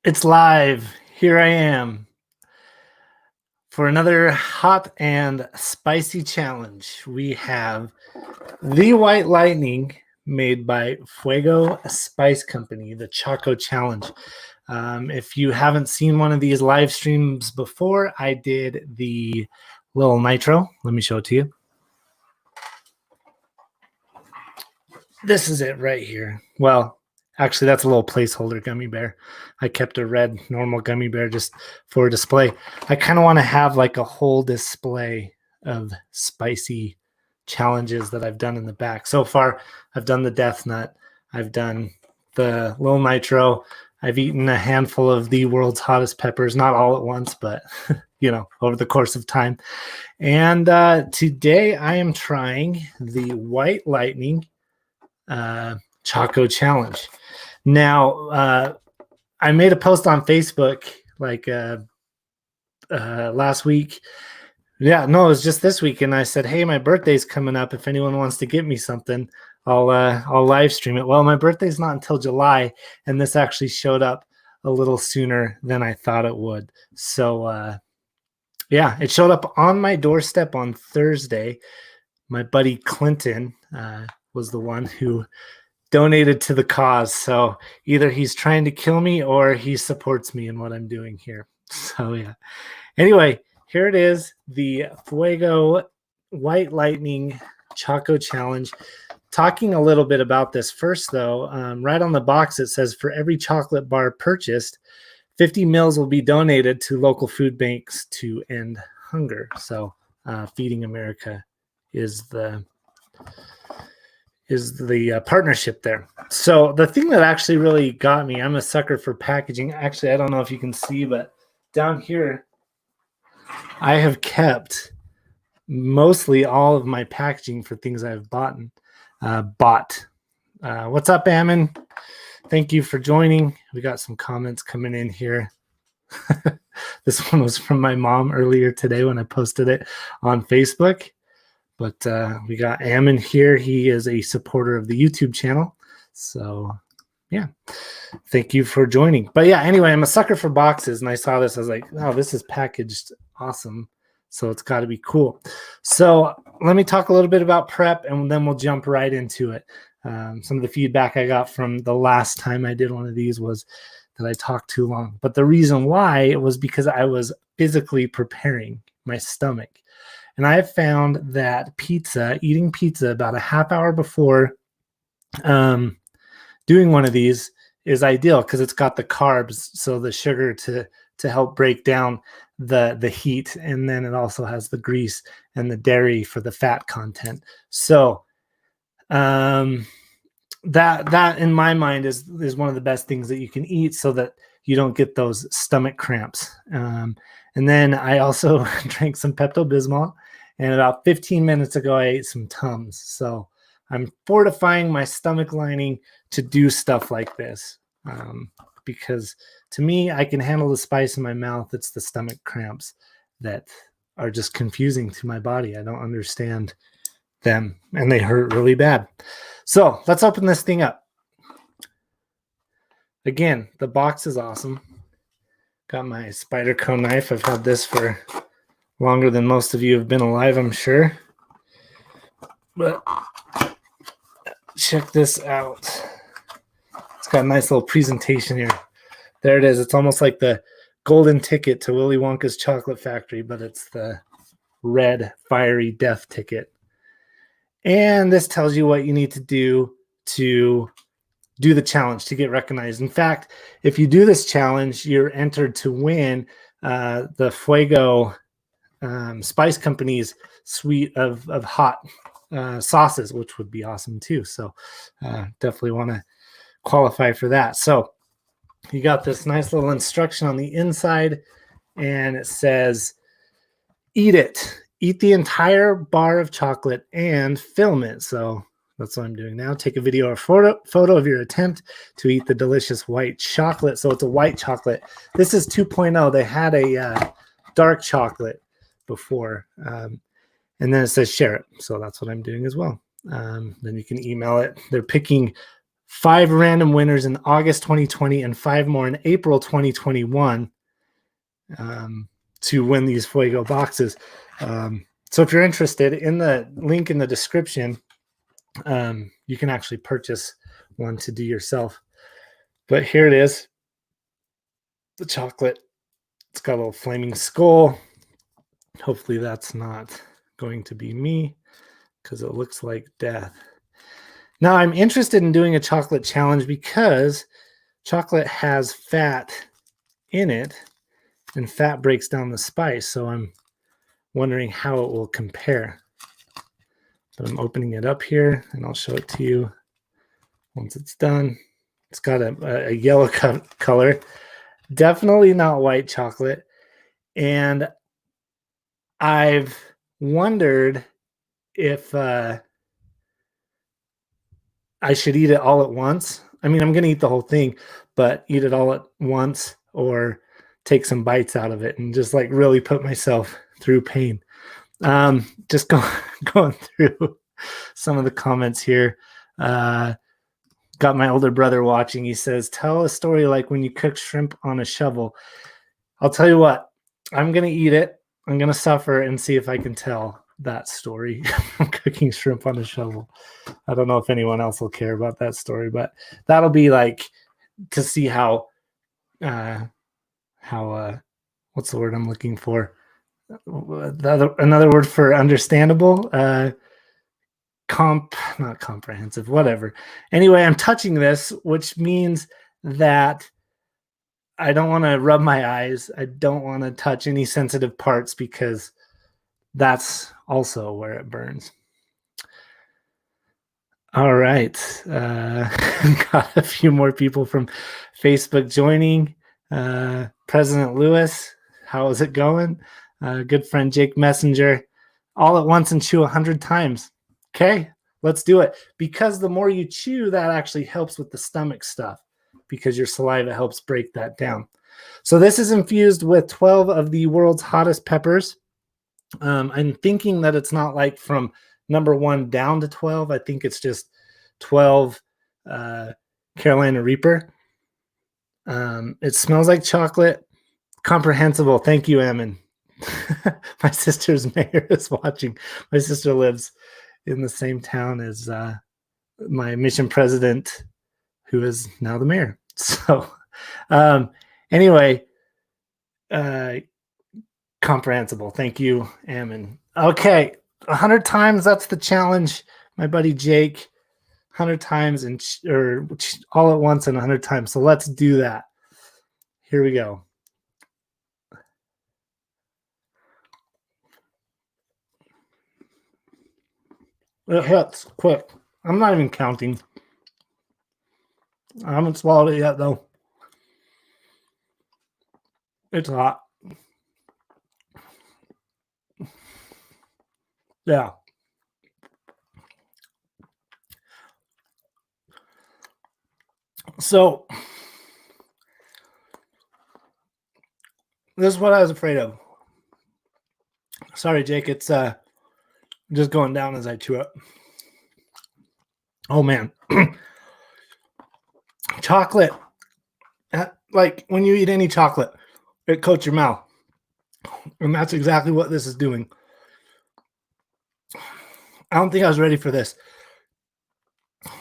It's live. Here I am for another hot and spicy challenge. We have the White Lightning made by Fuego Spice Company, the Choco Challenge. If you haven't seen one of these live streams before, I did the little nitro. Let me show it to you. This is it right here. Well, actually, that's a little placeholder gummy bear. I kept a red normal gummy bear just for display. I kind of want to have like a whole display of spicy challenges that I've done in the back. So far, I've done the Death Nut. I've done the Little Nitro. I've eaten a handful of the world's hottest peppers, not all at once, but over the course of time. And today I am trying the White Lightning Choco Challenge. Now, I made a post on Facebook like last week. Yeah, no, it was just this week, and I said, "Hey, my birthday's coming up. If anyone wants to get me something, I'll live stream it." Well, my birthday's not until July, and this actually showed up a little sooner than I thought it would. So, yeah, it showed up on my doorstep on Thursday. My buddy Clinton was the one who donated to the cause. So either he's trying to kill me or he supports me in what I'm doing here. So yeah. Anyway, here it is, the Fuego White Lightning Choco Challenge. Talking a little bit about this first, though, right on the box it says for every chocolate bar purchased, 50 mils will be donated to local food banks to end hunger. So Feeding America is the partnership there. So the thing that actually really got me, I'm a sucker for packaging. Actually, I don't know if you can see, but down here, I have kept mostly all of my packaging for things I've bought. What's up, Ammon? Thank you for joining. We got some comments coming in here. This one was from my mom earlier today when I posted it on Facebook. But we got Ammon here. He is a supporter of the YouTube channel. So, yeah, thank you for joining. But yeah, anyway, I'm a sucker for boxes. And I saw this. I was like, oh, this is packaged awesome. So it's got to be cool. So let me talk a little bit about prep, and then we'll jump right into it. Some of the feedback I got from the last time I did one of these was that I talked too long. But the reason why it was because I was physically preparing my stomach. And I have found that eating pizza about a half hour before doing one of these is ideal because it's got the carbs, so the sugar to help break down the heat, and then it also has the grease and the dairy for the fat content. So that in my mind is one of the best things that you can eat so that you don't get those stomach cramps. And then I also drank some Pepto-Bismol. And about 15 minutes ago, I ate some Tums. So I'm fortifying my stomach lining to do stuff like this. Because to me, I can handle the spice in my mouth. It's the stomach cramps that are just confusing to my body. I don't understand them, and they hurt really bad. So let's open this thing up. Again, the box is awesome. Got my Spyderco knife. I've had this for longer than most of you have been alive, I'm sure. But check this out. It's got a nice little presentation here. There it is. It's almost like the golden ticket to Willy Wonka's chocolate factory, but it's the red fiery death ticket. And this tells you what you need to do the challenge, to get recognized. In fact, if you do this challenge, you're entered to win the Fuego Spice Company's suite of hot sauces, which would be awesome too. So definitely want to qualify for that. So you got this nice little instruction on the inside, and it says, eat it. Eat the entire bar of chocolate and film it. So that's what I'm doing now. Take a video or photo of your attempt to eat the delicious white chocolate. So it's a white chocolate. This is 2.0. They had a dark chocolate before. And then it says share it. So that's what I'm doing as well. Then you can email it. They're picking 5 random winners in August 2020 and 5 more in April 2021 to win these Fuego boxes. So if you're interested, in the link in the description, you can actually purchase one to do yourself. But here it is, the chocolate. It's got a little flaming skull. Hopefully that's not going to be me because it looks like death. Now I'm interested in doing a chocolate challenge because chocolate has fat in it and fat breaks down the spice. So I'm wondering how it will compare. But I'm opening it up here and I'll show it to you once it's done. It's got a yellow color, definitely not white chocolate. And I've wondered if I should eat it all at once. I mean, I'm going to eat the whole thing, but eat it all at once or take some bites out of it and just like really put myself through pain. Just going through some of the comments here. Got my older brother watching. He says, tell a story like when you cook shrimp on a shovel. I'll tell you what, I'm going to eat it. I'm going to suffer and see if I can tell that story from cooking shrimp on a shovel. I don't know if anyone else will care about that story, but that'll be like to see how what's the word I'm looking for? Another word for understandable, not comprehensive, whatever. Anyway, I'm touching this, which means that I don't want to rub my eyes. I don't want to touch any sensitive parts because that's also where it burns. All right. Got a few more people from Facebook joining. President Lewis, how is it going? Good friend Jake Messenger, all at once and chew 100 times. Okay, let's do it. Because the more you chew, that actually helps with the stomach stuff because your saliva helps break that down. So this is infused with 12 of the world's hottest peppers. I'm thinking that it's not like from number 1 down to 12. I think it's just 12 Carolina Reaper. It smells like chocolate. Comprehensible. Thank you, Ammon. My sister's mayor is watching. My sister lives in the same town as my mission president, who is now the mayor. So anyway, comprehensible. Thank you, Ammon. Okay, 100 times. That's the challenge, my buddy Jake. 100 times or all at once and 100 times. So let's do that. Here we go. It hits quick. I'm not even counting. I haven't swallowed it yet, though. It's hot. Yeah. So this is what I was afraid of. Sorry, Jake. It's just going down as I chew it. Oh, man. Chocolate. Like when you eat any chocolate, it coats your mouth. And that's exactly what this is doing. I don't think I was ready for this.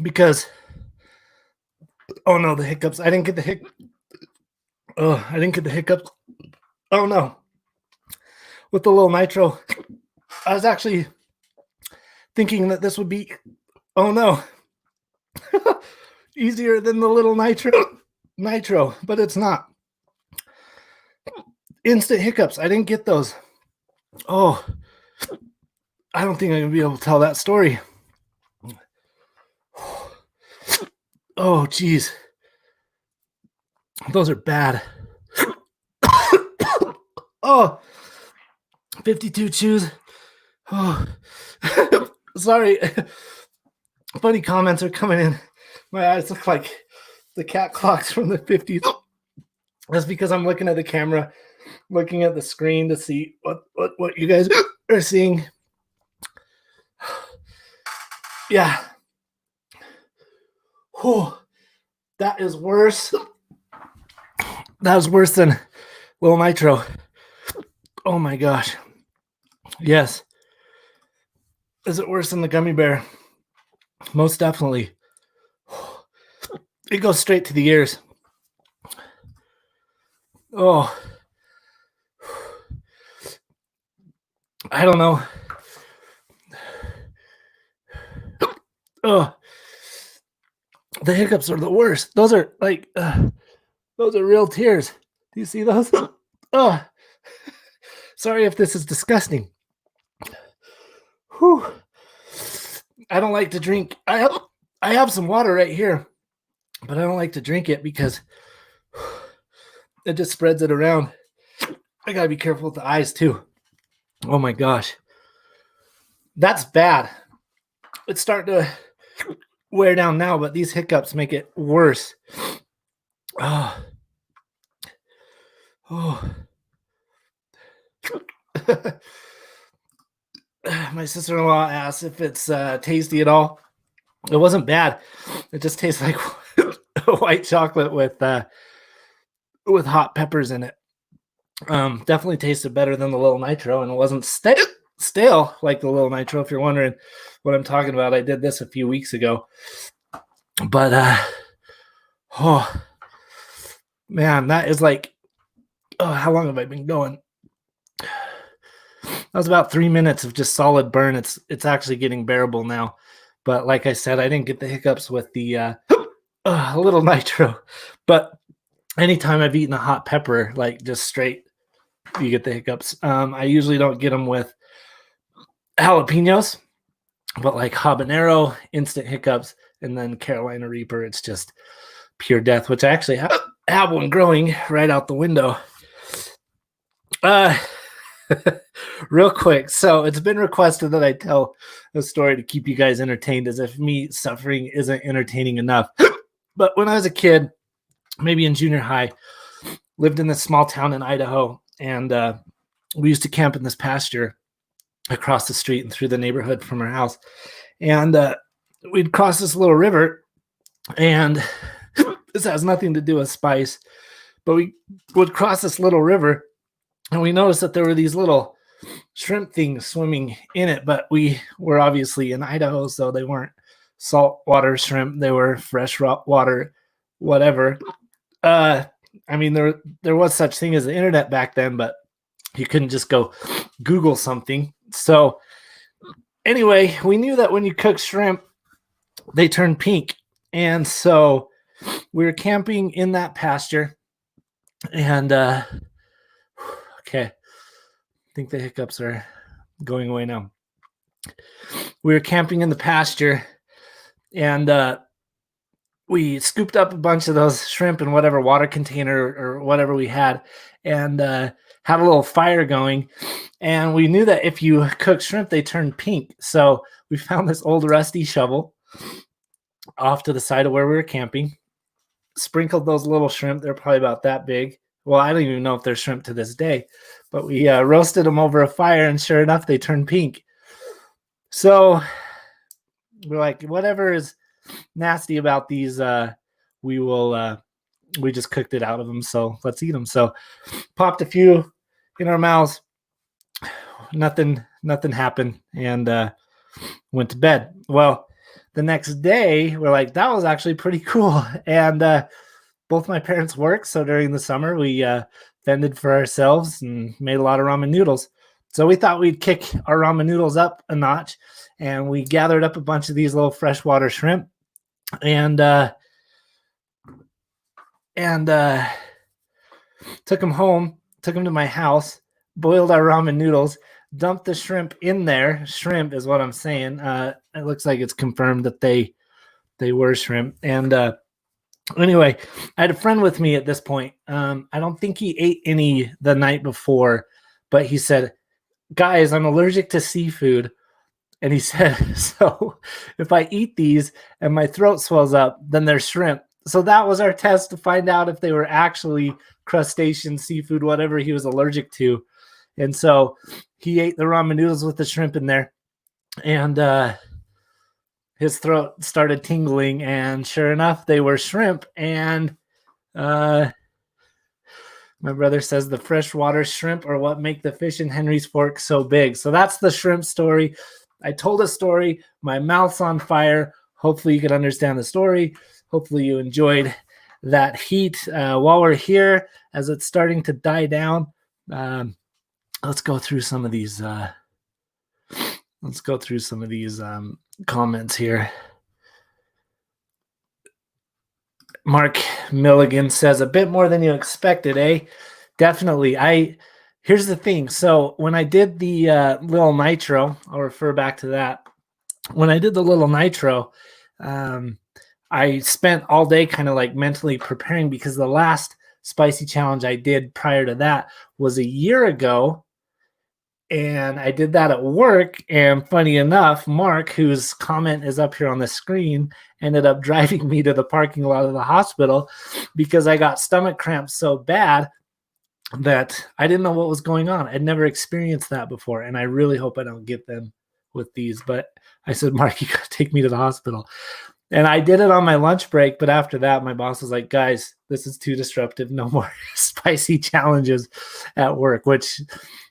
Because, oh no, the hiccups. I didn't get the hiccups. Oh, I didn't get the hiccups. Oh no. With the little nitro, I was actually thinking that this would be, oh no, easier than the little nitro, but it's not. Instant hiccups. I didn't get those. Oh, I don't think I'm going to be able to tell that story. Oh, geez. Those are bad. Oh, 52 chews. Oh, sorry. Funny comments are coming in. My eyes look like the cat clocks from the 50s. That's because I'm looking at the camera, looking at the screen to see what you guys are seeing. Yeah. Whew, that is worse. That was worse than Little Nitro. Oh my gosh. Yes. Is it worse than the gummy bear? Most definitely. It goes straight to the ears. Oh. I don't know. Oh. The hiccups are the worst. Those are like, those are real tears. Do you see those? Oh. Sorry if this is disgusting. Whew. I don't like to drink. I have some water right here, but I don't like to drink it because it just spreads it around. I gotta be careful with the eyes too. Oh my gosh. That's bad. It's starting to wear down now, but these hiccups make it worse. Oh. Oh. My sister-in-law asked if it's tasty at all. It wasn't bad. It just tastes like white chocolate with hot peppers in it. Definitely tasted better than the Little Nitro, and it wasn't stale like the Little Nitro. If you're wondering what I'm talking about, I did this a few weeks ago. But oh man, that is like, oh, how long have I been going? That was about 3 minutes of just solid burn. It's actually getting bearable now. But like I said, I didn't get the hiccups with the Little Nitro. But anytime I've eaten a hot pepper, like just straight, you get the hiccups. I usually don't get them with jalapenos, but like habanero, instant hiccups, and then Carolina Reaper, it's just pure death, which I actually have one growing right out the window. Real quick, so it's been requested that I tell a story to keep you guys entertained, as if me suffering isn't entertaining enough. But when I was a kid, maybe in junior high, lived in this small town in Idaho, and we used to camp in this pasture across the street and through the neighborhood from our house. And we'd cross this little river, and this has nothing to do with spice, but we would cross this little river, and we noticed that there were these little shrimp things swimming in it, but we were obviously in Idaho, so they weren't saltwater shrimp. They were fresh water, whatever. I mean, there was such thing as the internet back then, but you couldn't just go Google something. So anyway, we knew that when you cook shrimp, they turn pink. And so we were camping in that pasture, and okay, I think the hiccups are going away now. We were camping in the pasture, and we scooped up a bunch of those shrimp in whatever water container or whatever we had, and had a little fire going. And we knew that if you cook shrimp, they turn pink. So we found this old rusty shovel off to the side of where we were camping, sprinkled those little shrimp. They're probably about that big. Well, I don't even know if they're shrimp to this day, but we roasted them over a fire, and sure enough, they turned pink. So we're like, whatever is nasty about these, we just cooked it out of them, so let's eat them. So popped a few in our mouths. Nothing happened, and went to bed. Well, the next day we're like, that was actually pretty cool. And both my parents work, so during the summer we fended for ourselves and made a lot of ramen noodles. So we thought we'd kick our ramen noodles up a notch, and we gathered up a bunch of these little freshwater shrimp, and took them home, took them to my house, boiled our ramen noodles, dumped the shrimp in there. Shrimp is what I'm saying. It looks like it's confirmed that they were shrimp. And anyway, I had a friend with me at this point. I don't think he ate any the night before, but he said, guys, I'm allergic to seafood. And he said, so if I eat these and my throat swells up, then they're shrimp. So that was our test to find out if they were actually crustacean, seafood, whatever he was allergic to. And so he ate the ramen noodles with the shrimp in there. And his throat started tingling, and sure enough, they were shrimp. And my brother says the freshwater shrimp are what make the fish in Henry's Fork so big. So that's the shrimp story. I told a story. My mouth's on fire. Hopefully you can understand the story. Hopefully you enjoyed that heat. While we're here, as it's starting to die down, let's go through some of these. Comments here. Mark Milligan says a bit more than you expected, eh? Definitely. Here's the thing. So when I did the little nitro, I'll refer back to that. When I did the little nitro, I spent all day kind of like mentally preparing, because the last spicy challenge I did prior to that was a year ago. And I did that at work. And funny enough, Mark, whose comment is up here on the screen, ended up driving me to the parking lot of the hospital because I got stomach cramps so bad that I didn't know what was going on. I'd never experienced that before. And I really hope I don't get them with these. But I said, Mark, you got to take me to the hospital. And I did it on my lunch break. But after that, my boss was like, guys, this is too disruptive. No more spicy challenges at work, which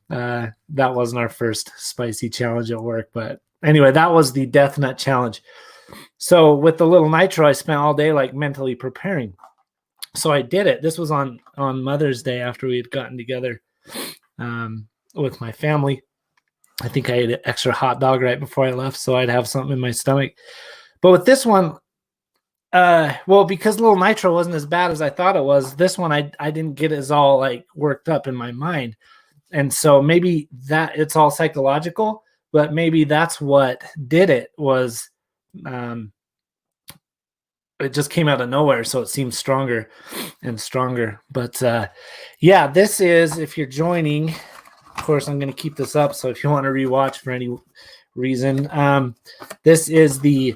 that wasn't our first spicy challenge at work. But anyway, that was the death nut challenge. So with the little nitro, I spent all day like mentally preparing. So I did it. This was on Mother's Day after we had gotten together with my family. I think I ate an extra hot dog right before I left, so I'd have something in my stomach. But with this one, because little nitro wasn't as bad as I thought it was, this one I didn't get as all like worked up in my mind. And so maybe that it's all psychological, but maybe that's what did it was it just came out of nowhere. So it seems stronger and stronger. But yeah, this is, if you're joining, of course, I'm going to keep this up. So if you want to rewatch for any reason, this is the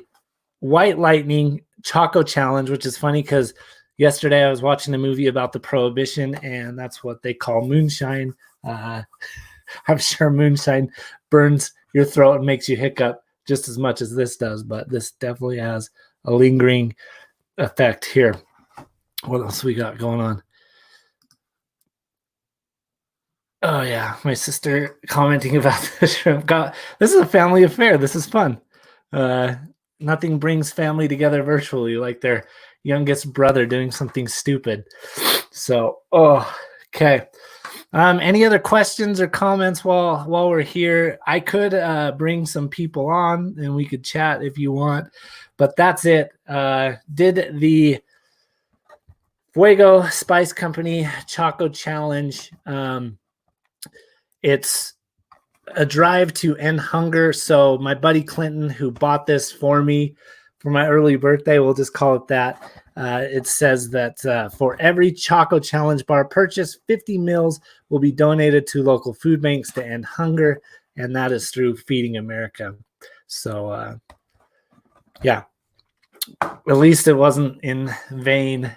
White Lightning Choco Challenge, which is funny because yesterday I was watching a movie about the Prohibition, and that's what they call moonshine. I'm sure moonshine burns your throat and makes you hiccup just as much as this does, but this definitely has a lingering effect here. What else we got going on? Oh yeah, my sister commenting about the shrimp. This is a family affair. This is fun. Nothing brings family together virtually like their youngest brother doing something stupid. So, okay. Any other questions or comments while we're here? I could bring some people on and we could chat if you want, but that's it. Did the Fuego Spice Company Choco Challenge. It's a drive to end hunger. So my buddy Clinton, who bought this for me for my early birthday, we'll just call it that. It says that for every Choco Challenge bar purchase, 50 meals will be donated to local food banks to end hunger, and that is through Feeding America. So, yeah, at least it wasn't in vain.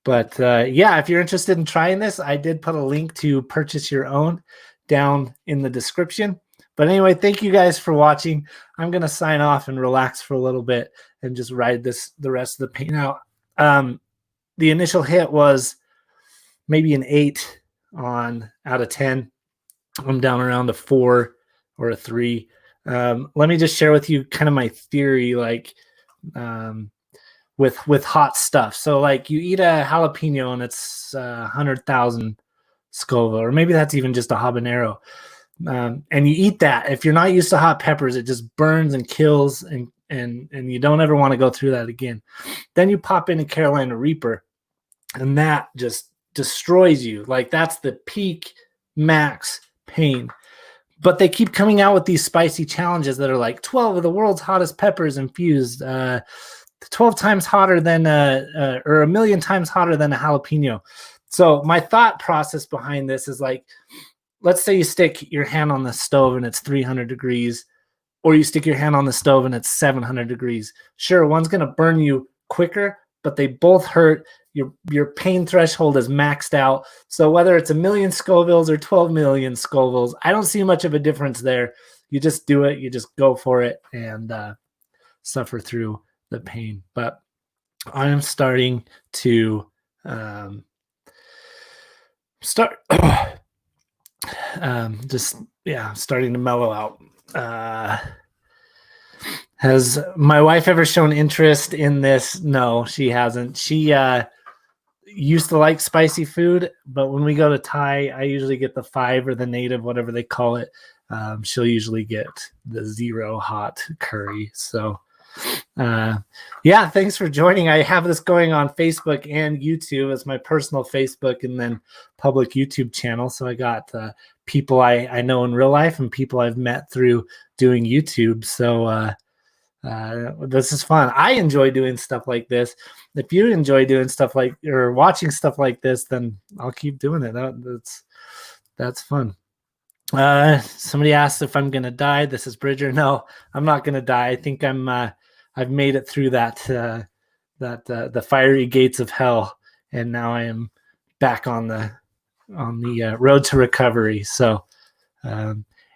But yeah, if you're interested in trying this, I did put a link to purchase your own down in the description. But anyway, thank you guys for watching. I'm going to sign off and relax for a little bit and just ride the rest of the paint out. The initial hit was maybe an 8 out of 10. I'm down around a 4 or a 3. Let me just share with you kind of my theory, like with hot stuff. So like you eat a jalapeno and it's 100,000 Scoville, or maybe that's even just a habanero. And you eat that. If you're not used to hot peppers, it just burns and kills, and you don't ever want to go through that again. Then you pop in a Carolina Reaper, and that just destroys you. Like that's the peak max pain. But they keep coming out with these spicy challenges that are like 12 of the world's hottest peppers infused, 12 times hotter than or a million times hotter than a jalapeno. So my thought process behind this is like, let's say you stick your hand on the stove and it's 300 degrees, or you stick your hand on the stove and it's 700 degrees. Sure, one's going to burn you quicker, but they both hurt. Your pain threshold is maxed out. So whether it's 1 million Scovilles or 12 million Scovilles, I don't see much of a difference there. You just do it. You just go for it. And suffer through the pain. But I am starting to starting to mellow out. Has my wife ever shown interest in this? No, she hasn't. She used to like spicy food, but when we go to Thai, I usually get the 5 or the native, whatever they call it. She'll usually get the 0 hot curry. So thanks for joining. I have this going on Facebook and YouTube as my personal Facebook and then public YouTube channel. So I got people I know in real life and people I've met through doing YouTube. So this is fun. I enjoy doing stuff like this. If you enjoy doing stuff like or watching stuff like this, then I'll keep doing it. That's fun. Somebody asked if I'm gonna die. This is Bridger. No, I'm not gonna die. I think I've made it through that the fiery gates of hell, and now I am back on the road to recovery. So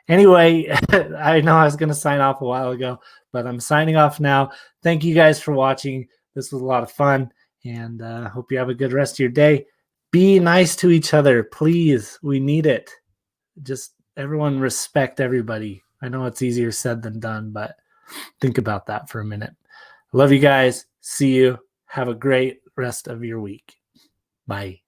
anyway, I know I was going to sign off a while ago, but I'm signing off now. Thank you guys for watching. This was a lot of fun, and hope you have a good rest of your day. Be nice to each other, please. We need it. Just everyone respect everybody. I know it's easier said than done, but think about that for a minute. Love you guys. See you. Have a great rest of your week. Bye.